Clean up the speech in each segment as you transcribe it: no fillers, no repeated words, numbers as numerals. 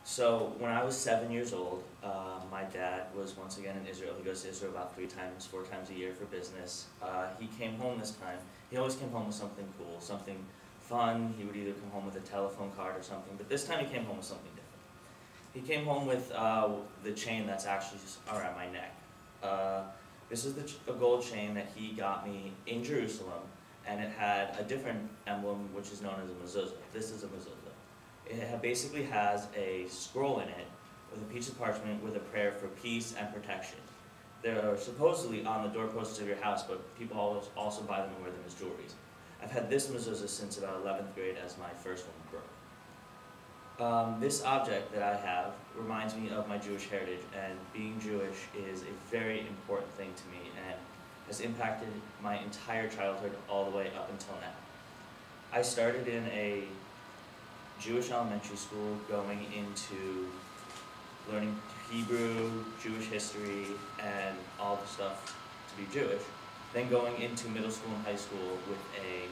So when I was 7 years old, my dad was once again in Israel. He goes to Israel about 3 times, 4 times a year for business. He came home this time. He always came home with something cool, something fun. He would either come home with a telephone card or something, but this time he came home with something different. He came home with the chain that's actually just around my neck. This is a gold chain that he got me in Jerusalem, and it had a different emblem, which is known as a mezuzah. This is a mezuzah. Basically has a scroll in it with a piece of parchment with a prayer for peace and protection. They're supposedly on the doorposts of your house, but people also buy them and wear them as jewelry. I've had this mezuzah since about 11th grade as my first one broke. This object that I have reminds me of my Jewish heritage, and being Jewish is a very important thing to me and has impacted my entire childhood all the way up until now. I started in a Jewish elementary school, going into learning Hebrew, Jewish history, and all the stuff to be Jewish. Then going into middle school and high school with a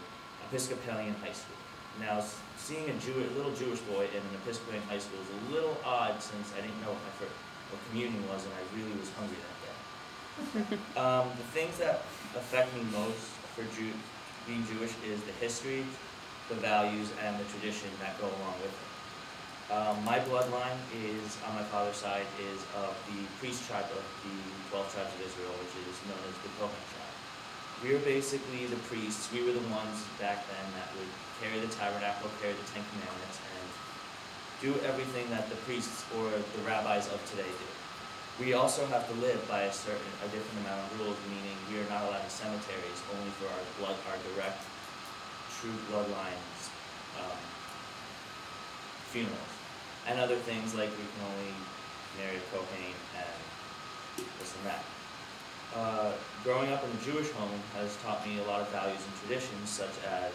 Episcopalian high school. Now, seeing a little Jewish boy in an Episcopalian high school is a little odd, since I didn't know what communion was, and I really was hungry that day. The things that affect me most for being Jewish is the history, the values, and the tradition that go along with it. My bloodline is, on my father's side, is of the priest tribe of the 12 tribes of Israel, which is known as the Kohen tribe. We were basically the priests. We were the ones back then that would carry the tabernacle, carry the Ten Commandments, and do everything that the priests or the rabbis of today do. We also have to live by a different amount of rules, meaning we are not allowed in cemeteries, only for our direct, true bloodlines funerals, and other things like we can only marry a Kohen and this and that. Growing up in a Jewish home has taught me a lot of values and traditions, such as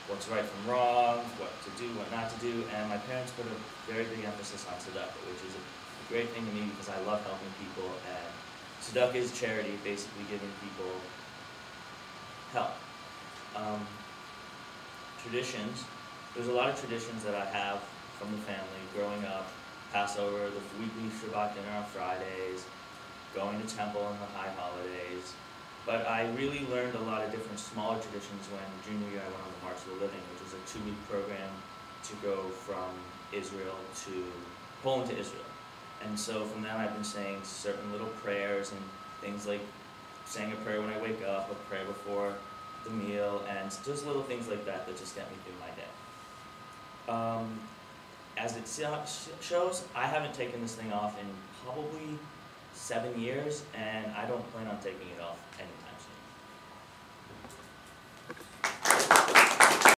what's right from wrong, what to do, what not to do, and my parents put a very big emphasis on tzedakah, which is a great thing to me because I love helping people, and tzedakah is charity, basically giving people help. Traditions. There's a lot of traditions that I have from the family growing up. Passover, the weekly Shabbat dinner on Fridays, going to temple on the high holidays. But I really learned a lot of different smaller traditions when junior year I went on the March of the Living, which was a 2-week program to go from Poland to Israel. And so from then I've been saying certain little prayers and things like saying a prayer when I wake up, a prayer before the meal, and just little things like that that just get me through my day. As it shows, I haven't taken this thing off in probably 7 years, and I don't plan on taking it off anytime soon.